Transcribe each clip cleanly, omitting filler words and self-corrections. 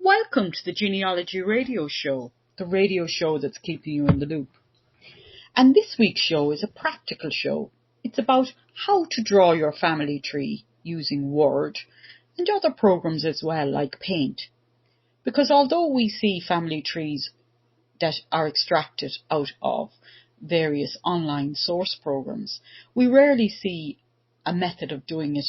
Welcome to the Genealogy Radio Show, the radio show that's keeping you in the loop. And this week's show is a practical show. It's about how to draw your family tree using Word and other programs as well, like Paint. Because although we see family trees that are extracted out of various online source programs, we rarely see a method of doing it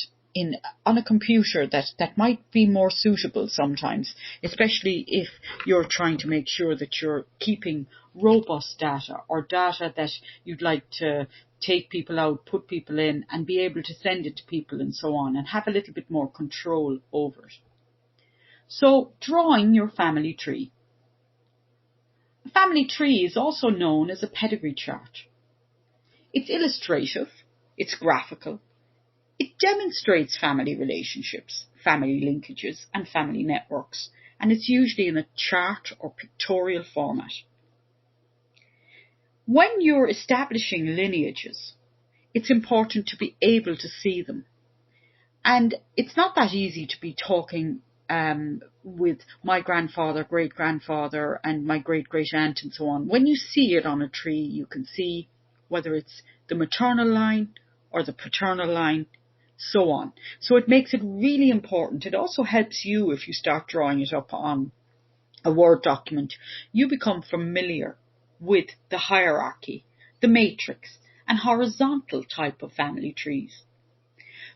on a computer that might be more suitable sometimes, especially if you're trying to make sure that you're keeping robust data or data that you'd like to take people out, put people in and be able to send it to people and so on and have a little bit more control over it. So drawing your family tree. A family tree is also known as a pedigree chart. It's illustrative, it's graphical. It demonstrates family relationships, family linkages and family networks, and it's usually in a chart or pictorial format. When you're establishing lineages, it's important to be able to see them. And it's not that easy to be talking with my grandfather, great-grandfather and my great-great-aunt and so on. When you see it on a tree, you can see whether it's the maternal line or the paternal line, so on. So it makes it really important. It also helps you if you start drawing it up on a Word document. You become familiar with the hierarchy, the matrix, and horizontal type of family trees.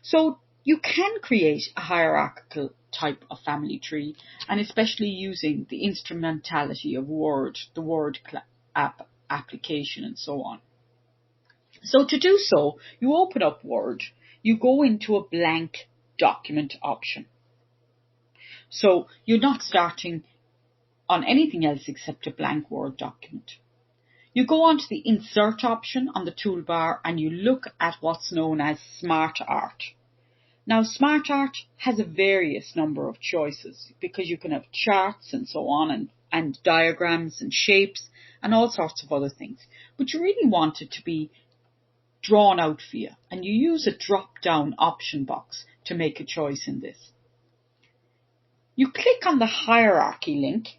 So you can create a hierarchical type of family tree, and especially using the instrumentality of Word, the Word application and so on. So to do so, you open up Word, you go into a blank document option. So you're not starting on anything else except a blank Word document. You go on to the Insert option on the toolbar and you look at what's known as Smart Art. Now, Smart Art has a various number of choices because you can have charts and so on and diagrams and shapes and all sorts of other things. But you really want it to be drawn out for you, and you use a drop-down option box to make a choice in this. You click on the hierarchy link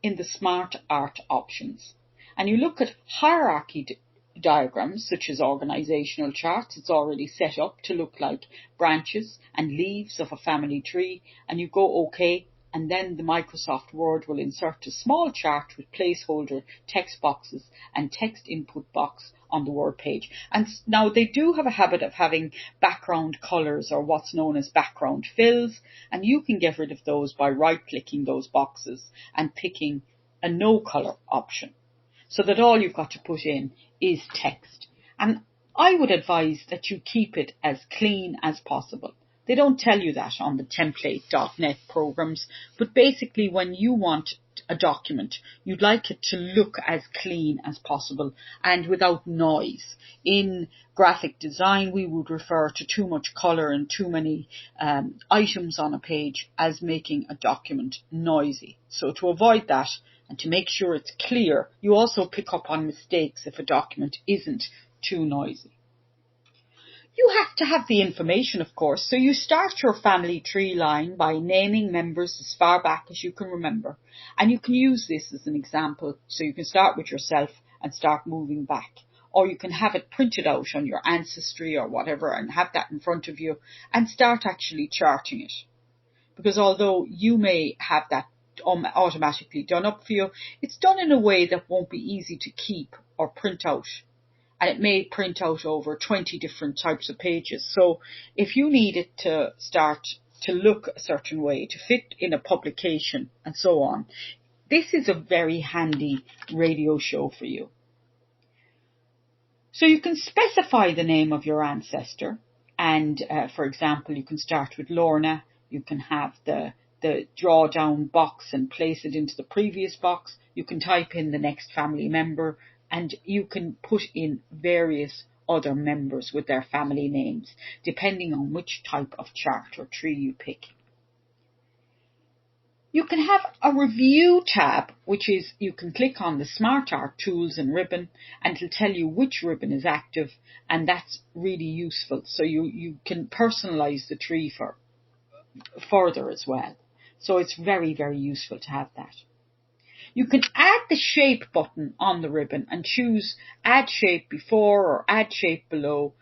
in the Smart Art options, and you look at hierarchy diagrams such as organizational charts. It's already set up to look like branches and leaves of a family tree, and you go OK, and then the Microsoft Word will insert a small chart with placeholder text boxes and text input box on the Word page. And now they do have a habit of having background colours or what's known as background fills, and you can get rid of those by right-clicking those boxes and picking a no colour option, so that all you've got to put in is text. And I would advise that you keep it as clean as possible. They don't tell you that on the template.net programs, but basically when you want a document, you'd like it to look as clean as possible and without noise. In graphic design, we would refer to too much colour and too many items on a page as making a document noisy. So to avoid that and to make sure it's clear, you also pick up on mistakes if a document isn't too noisy. You have to have the information, of course, so you start your family tree line by naming members as far back as you can remember. And you can use this as an example, so you can start with yourself and start moving back. Or you can have it printed out on your ancestry or whatever and have that in front of you and start actually charting it. Because although you may have that automatically done up for you, it's done in a way that won't be easy to keep or print out. And it may print out over 20 different types of pages. So if you need it to start to look a certain way, to fit in a publication and so on, this is a very handy radio show for you. So you can specify the name of your ancestor. And for example, you can start with Lorna. You can have the draw down box and place it into the previous box. You can type in the next family member. And you can put in various other members with their family names, depending on which type of chart or tree you pick. You can have a review tab, which is you can click on the Smart Art tools and ribbon, and it'll tell you which ribbon is active, and that's really useful. So you can personalize the tree further as well. So it's very, very useful to have that. You can add the shape button on the ribbon and choose add shape before or add shape below.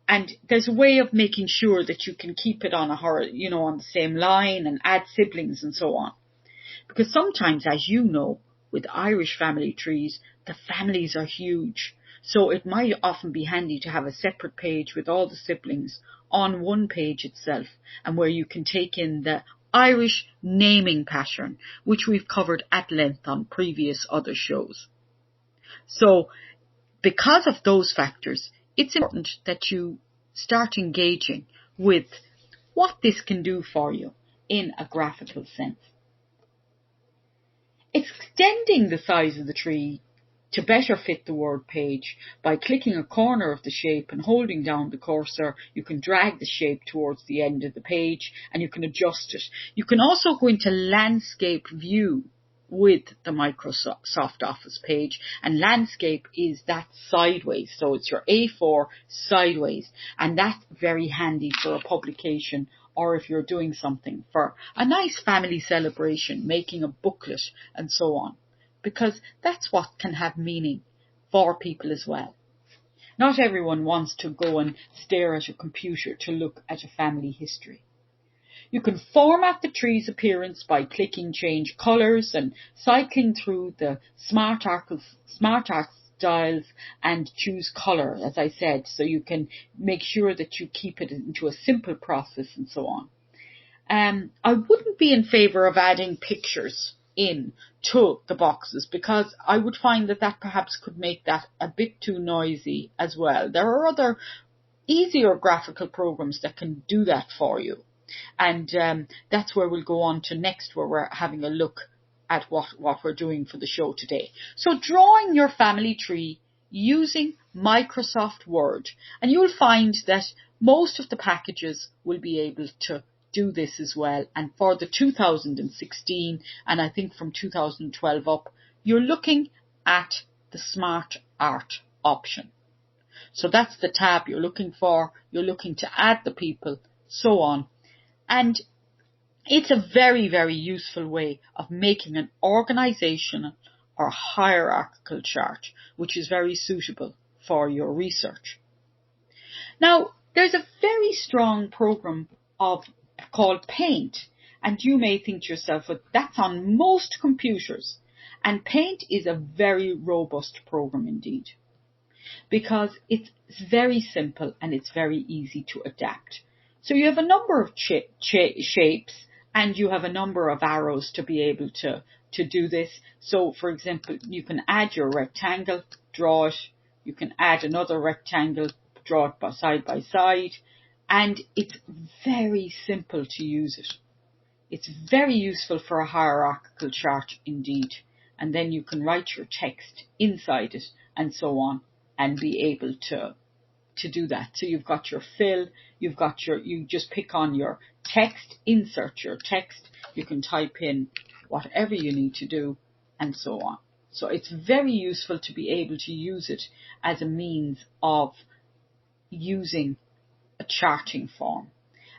And there's a way of making sure that you can keep it on on the same line and add siblings and so on. Because sometimes, as you know, with Irish family trees, the families are huge. So it might often be handy to have a separate page with all the siblings on one page itself, and where you can take in the Irish naming pattern, which we've covered at length on previous other shows. So because of those factors, it's important that you start engaging with what this can do for you in a graphical sense. Extending the size of the tree to better fit the word page by clicking a corner of the shape and holding down the cursor, you can drag the shape towards the end of the page and you can adjust it. You can also go into landscape view with the Microsoft Office page, and landscape is that sideways, so it's your A4 sideways, and that's very handy for a publication or if you're doing something for a nice family celebration, making a booklet and so on, because that's what can have meaning for people as well. Not everyone wants to go and stare at a computer to look at a family history. You can format the tree's appearance by clicking change colours and cycling through the Smart Arc styles and choose colour, as I said, so you can make sure that you keep it into a simple process and so on. I wouldn't be in favour of adding pictures in to the boxes, because I would find that perhaps could make that a bit too noisy as well. There are other easier graphical programs that can do that for you. And that's where we'll go on to next, where we're having a look at what we're doing for the show today. So drawing your family tree using Microsoft Word. And you'll find that most of the packages will be able to do this as well. And for the 2016, and I think from 2012 up, you're looking at the Smart Art option. So that's the tab you're looking for. You're looking to add the people, so on. And it's a very, very useful way of making an organizational or hierarchical chart, which is very suitable for your research. Now, there's a very strong program called Paint, and you may think to yourself, well, that's on most computers. And Paint is a very robust program indeed, because it's very simple and it's very easy to adapt. So you have a number of shapes, and you have a number of arrows to be able to do this. So, for example, you can add your rectangle, draw it. You can add another rectangle, draw it side by side. And it's very simple to use it. It's very useful for a hierarchical chart indeed. And then you can write your text inside it and so on, and be able to do that. So you've got your fill, you just pick on your text, insert your text, you can type in whatever you need to do and so on. So it's very useful to be able to use it as a means of using a charting form,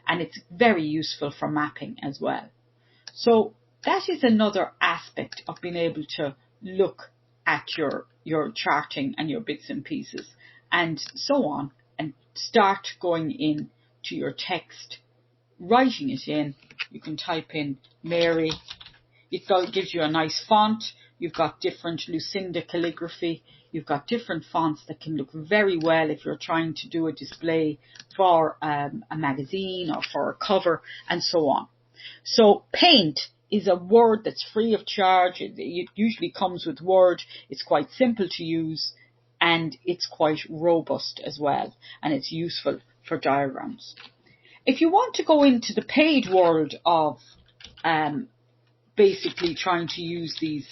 and it's very useful for mapping as well. So that is another aspect of being able to look at your charting and your bits and pieces and so on, and start going in to your text, writing it in. You can type in Mary. It gives you a nice font. You've got different Lucinda calligraphy. You've got different fonts that can look very well if you're trying to do a display for a magazine or for a cover and so on. So Paint is a word that's free of charge. It usually comes with Word. It's quite simple to use, and it's quite robust as well, and it's useful for diagrams. If you want to go into the paid world of basically trying to use these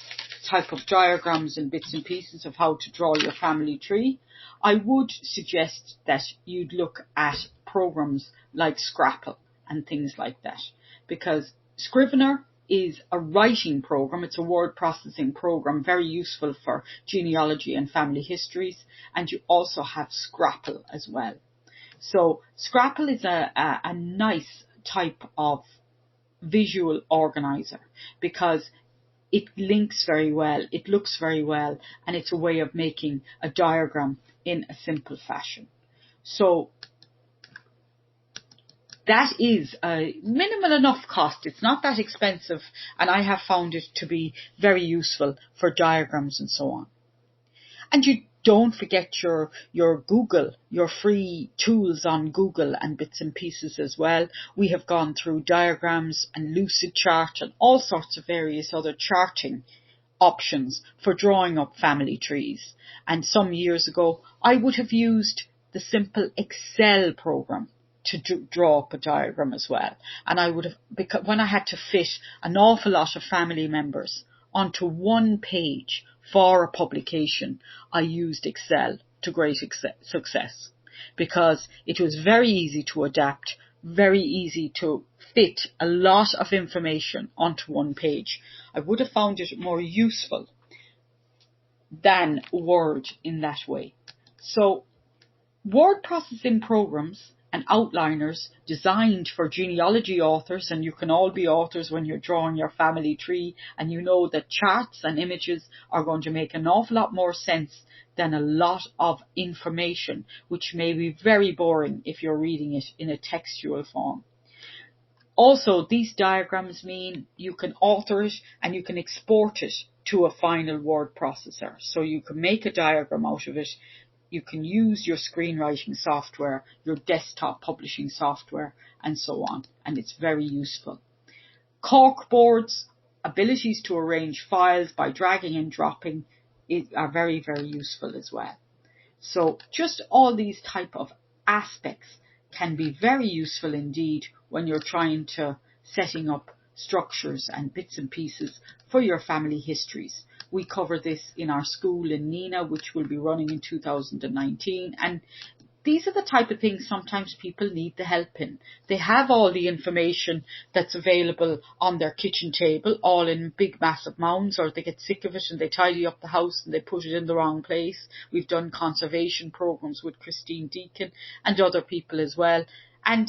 type of diagrams and bits and pieces of how to draw your family tree, I would suggest that you'd look at programs like Scrapple and things like that, because Scrivener is a writing program. It's a word processing program, very useful for genealogy and family histories. And you also have Scrapple as well. So Scrapple is a nice type of visual organizer because it links very well, it looks very well, and it's a way of making a diagram in a simple fashion. So that is a minimal enough cost. It's not that expensive, and I have found it to be very useful for diagrams and so on. And you don't forget your Google, your free tools on Google and bits and pieces as well. We have gone through diagrams and lucid chart and all sorts of various other charting options for drawing up family trees. And some years ago, I would have used the simple Excel program to draw up a diagram as well. And I would have, because when I had to fit an awful lot of family members onto one page for a publication, I used Excel to great success because it was very easy to adapt, very easy to fit a lot of information onto one page. I would have found it more useful than Word in that way. So word processing programs and outliners designed for genealogy authors, and you can all be authors when you're drawing your family tree, and you know that charts and images are going to make an awful lot more sense than a lot of information, which may be very boring if you're reading it in a textual form. Also, these diagrams mean you can alter it and you can export it to a final word processor. So you can make a diagram out of it. You can use your screenwriting software, your desktop publishing software, and so on. And it's very useful. Cork boards, abilities to arrange files by dragging and dropping are very, very useful as well. So just all these type of aspects can be very useful indeed when you're trying to setting up structures and bits and pieces for your family histories. We cover this in our school in Nina, which will be running in 2019. And these are the type of things sometimes people need the help in. They have all the information that's available on their kitchen table, all in big massive mounds, or they get sick of it and they tidy up the house and they put it in the wrong place. We've done conservation programs with Christine Deacon and other people as well. And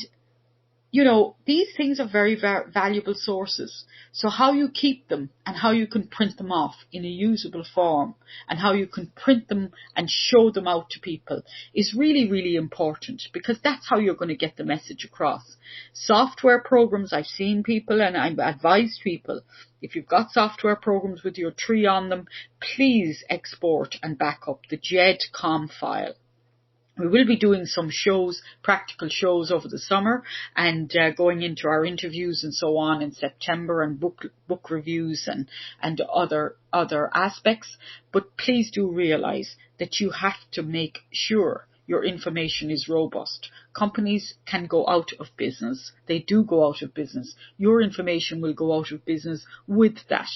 you know, these things are very, very valuable sources. So how you keep them and how you can print them off in a usable form and how you can print them and show them out to people is really, really important because that's how you're going to get the message across. Software programs, I've seen people and I've advised people, if you've got software programs with your tree on them, please export and back up the GED.com file. We will be doing some shows, practical shows over the summer and going into our interviews and so on in September and book reviews and other aspects. But please do realize that you have to make sure your information is robust. Companies can go out of business. They do go out of business. Your information will go out of business with that.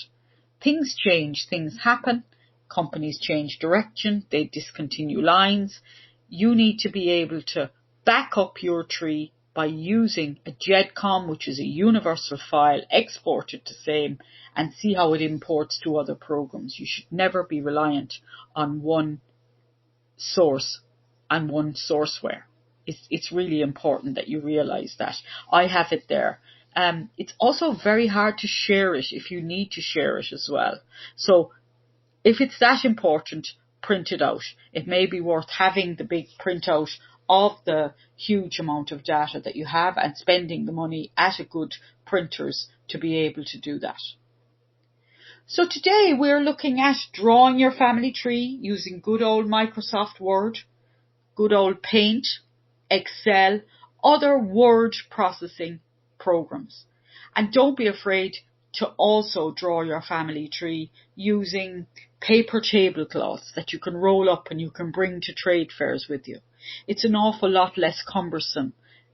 Things change, things happen. Companies change direction. They discontinue lines. You need to be able to back up your tree by using a GED.com, which is a universal file, export it to SAME and see how it imports to other programs. You should never be reliant on one source and one sourceware. It's really important that you realize that. I have it there. It's also very hard to share it if you need to share it as well. So if it's that important, print it out. It may be worth having the big printout of the huge amount of data that you have and spending the money at a good printers to be able to do that. So today we're looking at drawing your family tree using good old Microsoft Word, good old Paint, Excel, other word processing programs. And don't be afraid to also draw your family tree using paper tablecloths that you can roll up and you can bring to trade fairs with you. It's an awful lot less cumbersome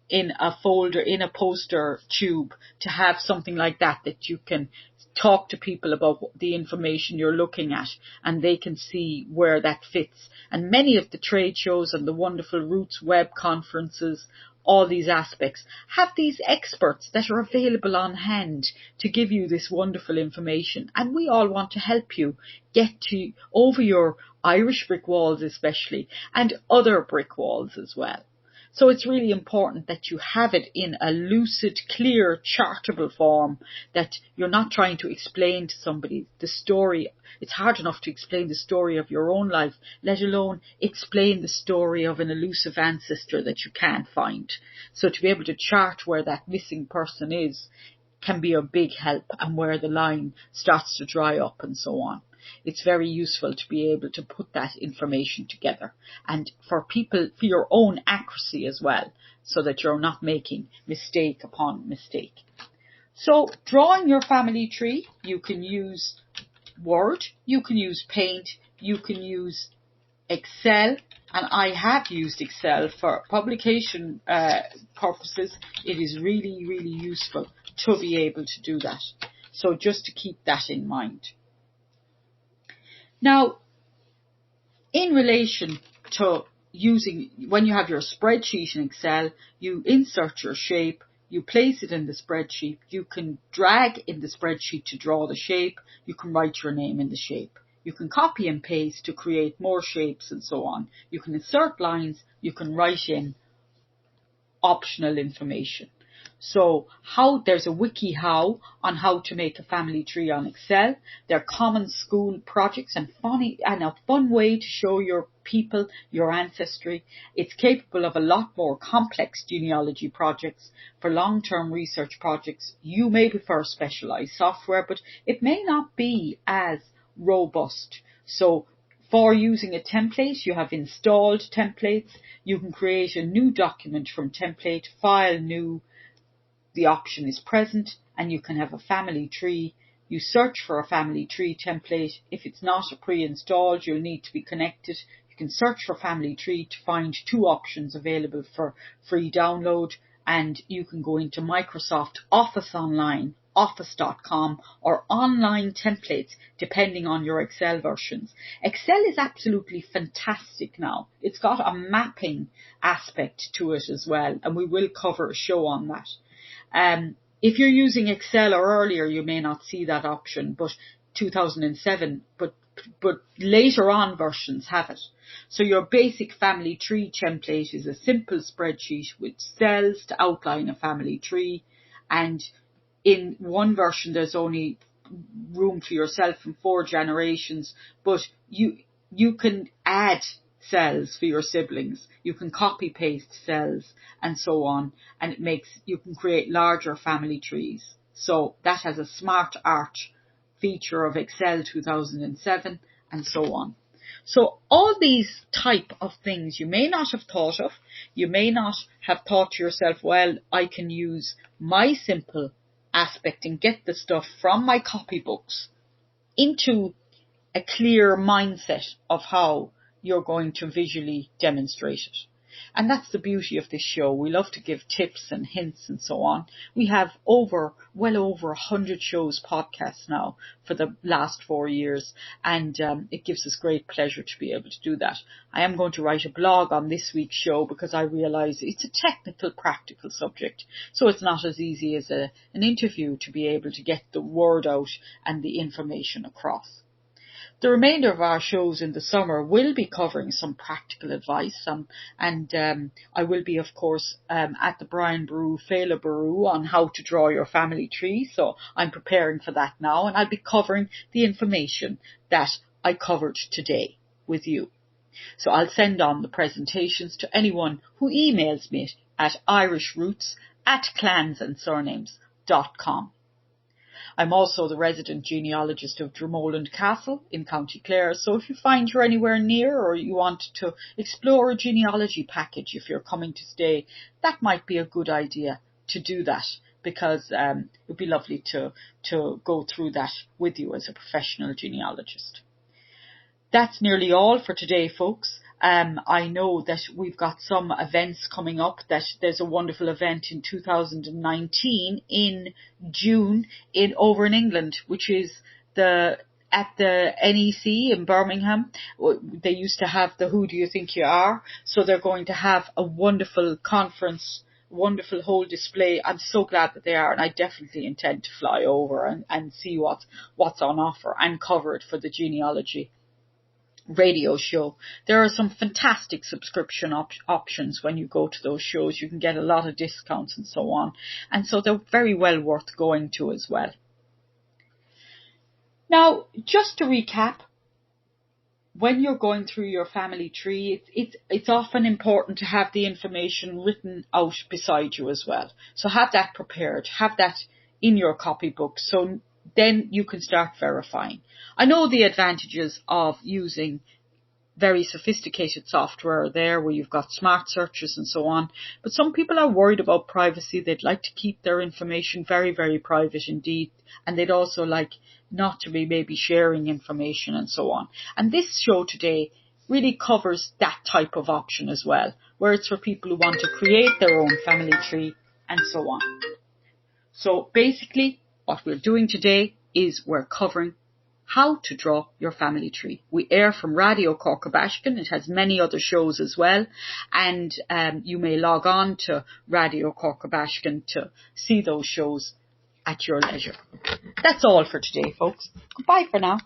in a folder, in a poster tube, to have something like that you can talk to people about the information you're looking at and they can see where that fits. And many of the trade shows and the wonderful Roots web conferences, all these aspects, have these experts that are available on hand to give you this wonderful information. And we all want to help you get over your Irish brick walls especially, and other brick walls as well. So it's really important that you have it in a lucid, clear, chartable form, that you're not trying to explain to somebody the story. It's hard enough to explain the story of your own life, let alone explain the story of an elusive ancestor that you can't find. So to be able to chart where that missing person is can be a big help, and where the line starts to dry up and so on. It's very useful to be able to put that information together, and for people, for your own accuracy as well, so that you're not making mistake upon mistake. So drawing your family tree, you can use Word, you can use Paint, you can use Excel, and I have used Excel for publication purposes. It is really, really useful to be able to do that. So just to keep that in mind. Now, in relation to using, when you have your spreadsheet in Excel, you insert your shape, you place it in the spreadsheet, you can drag in the spreadsheet to draw the shape, you can write your name in the shape. You can copy and paste to create more shapes and so on. You can insert lines, you can write in optional information. So there's a wiki how on how to make a family tree on Excel. They're common school projects and a fun way to show your people your ancestry. It's capable of a lot more complex genealogy projects. For long-term research projects, you may prefer specialized software, but it may not be as robust. So for using a template, you have installed templates. You can create a new document from template, file new. The option is present, and you can have a family tree. You search for a family tree template. If it's not pre-installed, you'll need to be connected. You can search for family tree to find two options available for free download, and you can go into Microsoft Office Online, office.com, or online templates depending on your Excel versions. Excel is absolutely fantastic now. It's got a mapping aspect to it as well, and we will cover a show on that. If you're using Excel or earlier, you may not see that option, but 2007, but later on versions have it. So your basic family tree template is a simple spreadsheet with cells to outline a family tree, and in one version there's only room for yourself and 4 generations, but you can add cells for your siblings, you can copy paste cells and so on, and you can create larger family trees. So that has a smart art feature of Excel 2007 and so on. So all these type of things you may not have thought of. You may not have thought to yourself, well, I can use my simple aspect and get the stuff from my copybooks into a clear mindset of how you're going to visually demonstrate it. And that's the beauty of this show. We love to give tips and hints and so on. We have well over 100 shows, podcasts now for the last 4 years, and it gives us great pleasure to be able to do that. I am going to write a blog on this week's show because I realise it's a technical, practical subject, so it's not as easy as an interview to be able to get the word out and the information across. The remainder of our shows in the summer will be covering some practical advice, and I will be, of course, at the Brian Boru, Fela Boru on how to draw your family tree. So I'm preparing for that now, and I'll be covering the information that I covered today with you. So I'll send on the presentations to anyone who emails me at irishroots@clansandsurnames.com. I'm also the resident genealogist of Dromoland Castle in County Clare, so if you find you're anywhere near or you want to explore a genealogy package if you're coming to stay, that might be a good idea to do that, because it would be lovely to go through that with you as a professional genealogist. That's nearly all for today, folks. I know that we've got some events coming up, that there's a wonderful event in 2019 in June over in England, which is at the NEC in Birmingham. They used to have the Who Do You Think You Are? So they're going to have a wonderful conference, wonderful whole display. I'm so glad that they are, and I definitely intend to fly over and see what's on offer and cover it for the genealogy radio show. There are some fantastic subscription options when you go to those shows. You can get a lot of discounts and so on. And so they're very well worth going to as well. Now, just to recap, when you're going through your family tree, it's often important to have the information written out beside you as well. So have that prepared, have that in your copybook, so then you can start verifying. I know the advantages of using very sophisticated software there where you've got smart searches and so on, but some people are worried about privacy. They'd like to keep their information very, very private indeed, and they'd also like not to be maybe sharing information and so on. And this show today really covers that type of option as well, where it's for people who want to create their own family tree and so on. So basically what we're doing today is we're covering how to draw your family tree. We air from Radio Corcabashkin. It has many other shows as well, and you may log on to Radio Corcabashkin to see those shows at your leisure. That's all for today, folks. Goodbye for now.